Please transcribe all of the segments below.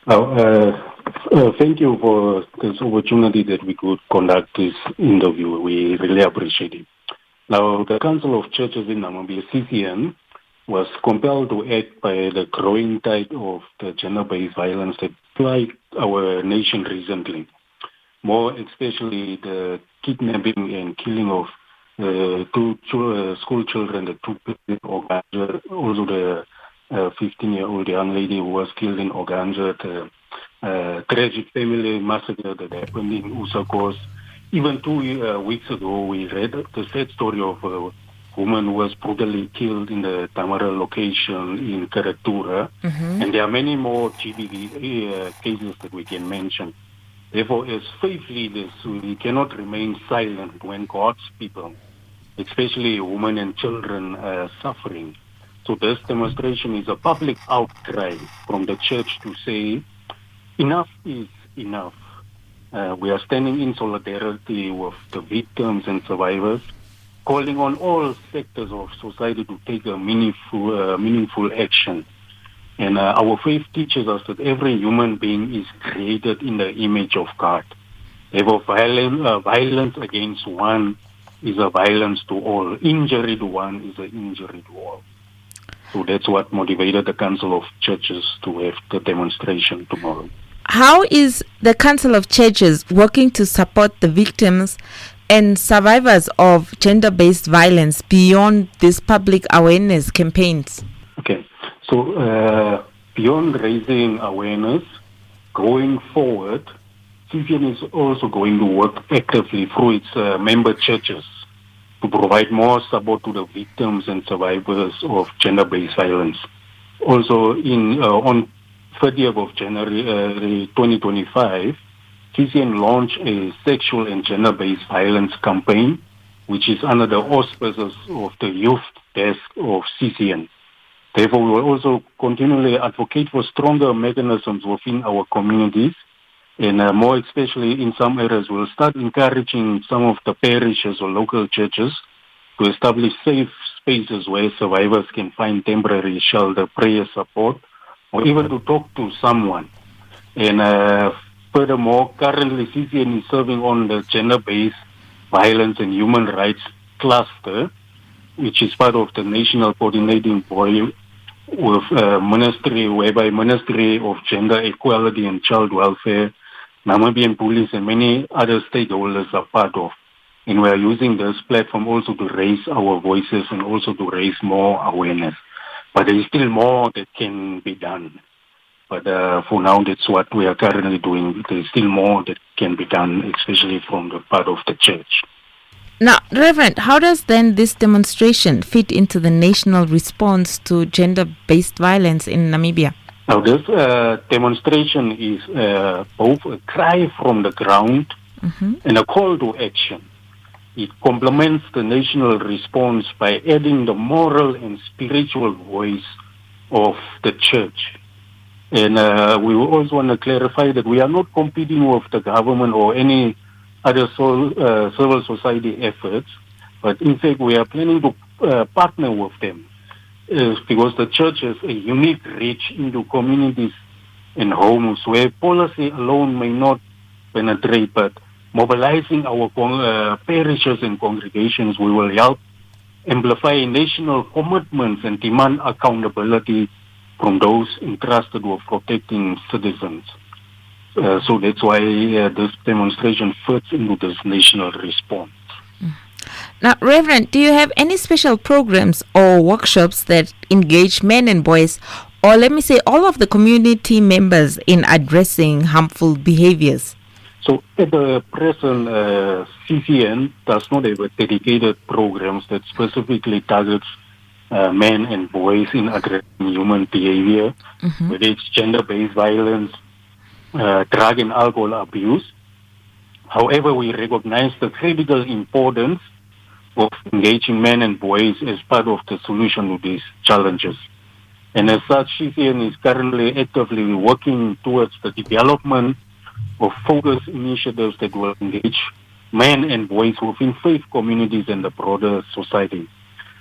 Thank you for this opportunity that we could conduct this interview. We really appreciate it. Now, the Council of Churches in Namibia, CCN, was compelled to act by the growing tide of the gender-based violence that plagued our nation recently. More especially the kidnapping and killing of two school children, the two people in Oganja, also the 15-year-old young lady who was killed in Oganja, the tragic family massacre that happened in Usakos. Even 2 weeks ago, we read the sad story of a woman who was brutally killed in the Tamara location in Karatura. Mm-hmm. And there are many more GBV cases that we can mention. Therefore, as faith leaders, we cannot remain silent when God's people, especially women and children, are suffering. So this demonstration is a public outcry from the church to say, enough is enough. We are standing in solidarity with the victims and survivors, calling on all sectors of society to take a meaningful action. And our faith teaches us that every human being is created in the image of God. Therefore, violence against one is a violence to all. Injury to one is an injury to all. So that's what motivated the Council of Churches to have the demonstration tomorrow. How is the Council of Churches working to support the victims and survivors of gender-based violence beyond these public awareness campaigns? Okay, so beyond raising awareness, going forward, CCN is also going to work actively through its member churches to provide more support to the victims and survivors of gender-based violence. Also, on 30th of January 2025, CCN launched a sexual and gender-based violence campaign, which is under the auspices of the youth desk of CCN. Therefore, we will also continually advocate for stronger mechanisms within our communities, and more especially in some areas, we'll start encouraging some of the parishes or local churches to establish safe spaces where survivors can find temporary shelter, prayer support, or even to talk to someone. And furthermore, currently CCN is serving on the gender-based violence and human rights cluster, which is part of the national coordinating body with ministry, whereby Ministry of Gender Equality and Child Welfare, Namibian Police, and many other stakeholders are part of. And we are using this platform also to raise our voices and also to raise more awareness. But there is still more that can be done. But for now, that's what we are currently doing. There is still more that can be done, especially from the part of the church. Now, Reverend, how does then this demonstration fit into the national response to gender-based violence in Namibia? Now, this demonstration is both a cry from the ground and a call to action. It complements the national response by adding the moral and spiritual voice of the church. And we also want to clarify that we are not competing with the government or any other civil society efforts, but in fact we are planning to partner with them because the church has a unique reach into communities and homes where policy alone may not penetrate, but mobilizing our parishes and congregations, we will help amplify national commitments and demand accountability from those entrusted with protecting citizens. So that's why this demonstration fits into this national response. Now, Reverend, do you have any special programs or workshops that engage men and boys, or let me say all of the community members in addressing harmful behaviors? So at the present, CCN does not have a dedicated programs that specifically targets men and boys in addressing human behavior, whether it's gender-based violence, drug and alcohol abuse. However, we recognize the critical importance of engaging men and boys as part of the solution to these challenges. And as such, CCN is currently actively working towards the development of focused initiatives that will engage men and boys within faith communities and the broader society.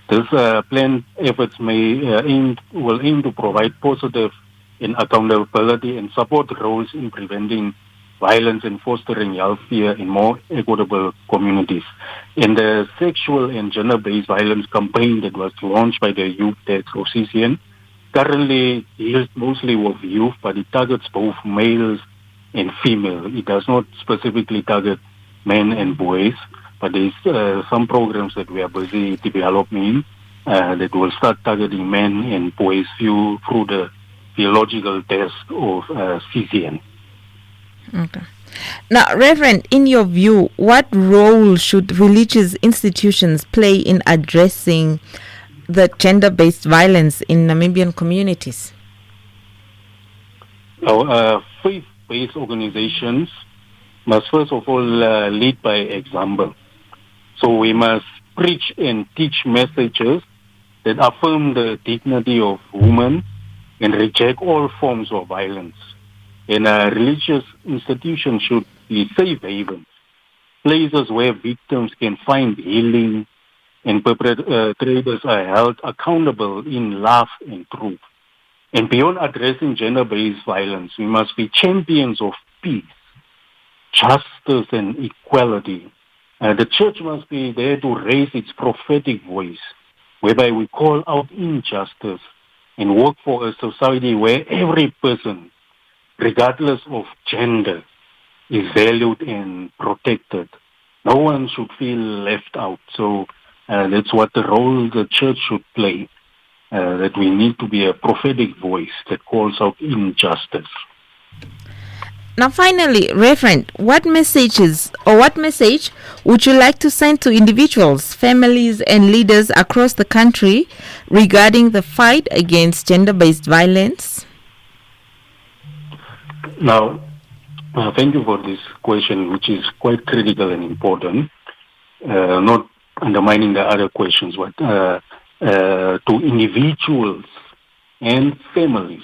This planned efforts will aim to provide positive and accountability and support roles in preventing violence and fostering healthier and more equitable communities. And the sexual and gender-based violence campaign that was launched by the Youth Desk of CCN currently deals mostly with youth, but it targets both males and female. It does not specifically target men and boys, but there's some programs that we are busy developing that will start targeting men and boys through the theological desk of CCN. Okay. Now, Reverend, in your view, what role should religious institutions play in addressing the gender-based violence in Namibian communities? Our faith-based organizations must first of all lead by example. So we must preach and teach messages that affirm the dignity of women and reject all forms of violence. And religious institutions should be safe havens, places where victims can find healing and perpetrators are held accountable in love and truth. And beyond addressing gender-based violence, we must be champions of peace, justice, and equality. The church must be there to raise its prophetic voice, whereby we call out injustice and work for a society where every person, regardless of gender, is valued and protected. No one should feel left out. So that's what the role the church should play, that we need to be a prophetic voice that calls out injustice. Now, finally, Reverend, what message would you like to send to individuals, families, and leaders across the country regarding the fight against gender-based violence? Now, thank you for this question, which is quite critical and important, not undermining the other questions, but to individuals and families,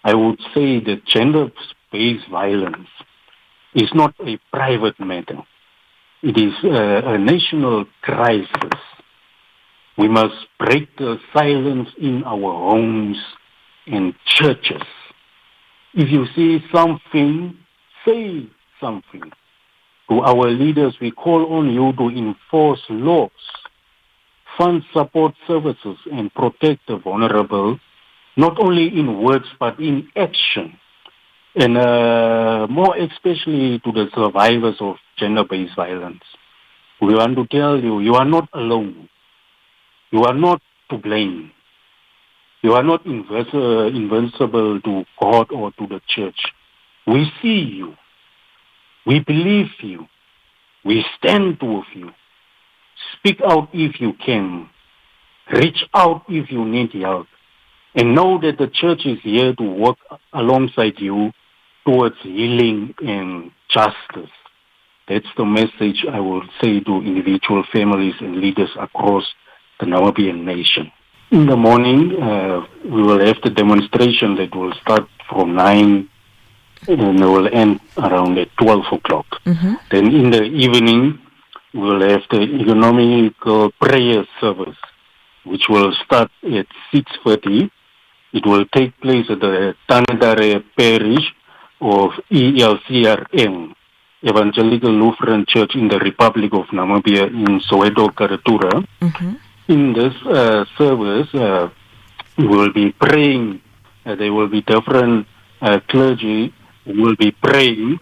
I would say that gender-based violence is not a private matter. It is a national crisis. We must break the silence in our homes and churches. If you see something, say something. To our leaders, we call on you to enforce laws, fund support services, and protect the vulnerable, not only in words but in action. And more especially to the survivors of gender-based violence. We want to tell you, you are not alone. You are not to blame. You are not invincible to God or to the church. We see you. We believe you. We stand with you. Speak out if you can. Reach out if you need help. And know that the church is here to work alongside you towards healing and justice. That's the message I will say to individual families and leaders across the Namibian nation. In the morning, we will have the demonstration that will start from 9 and will end around at 12 o'clock. Mm-hmm. Then in the evening, we will have the economical prayer service, which will start at 6:30. It will take place at the Tanadare Parish of ELCRM, Evangelical Lutheran Church in the Republic of Namibia in Soweto, Karatura. Mm-hmm. In this service, we will be praying. There will be different clergy who will be praying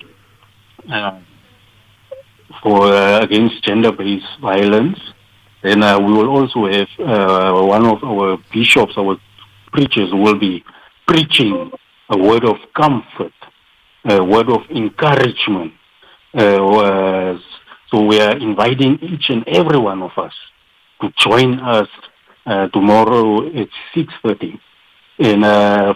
for against gender-based violence. Then we will also have one of our bishops, our preachers, who will be preaching a word of comfort, a word of encouragement. So we are inviting each and every one of us to join us tomorrow at 6:30. And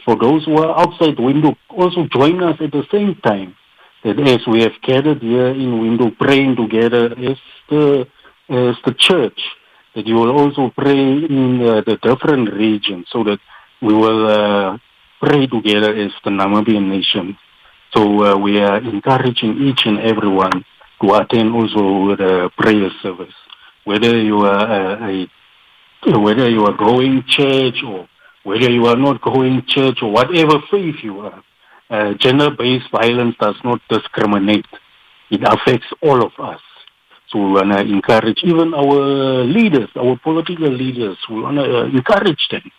for those who are outside Window, also join us at the same time. That as we have gathered here in Window praying together as the church, that you will also pray in the different regions so that we will pray together as the Namibian nation. So we are encouraging each and everyone to attend also the prayer service. Whether you are going church or whether you are not going church or whatever faith you are. Gender-based violence does not discriminate. It affects all of us. So we want to encourage even our leaders, our political leaders, we want to encourage them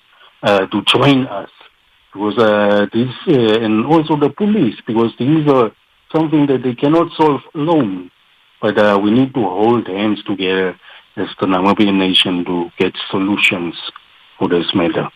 to join us. Because and also the police, because these are something that they cannot solve alone. But we need to hold hands together as the Namibian nation to get solutions for this matter.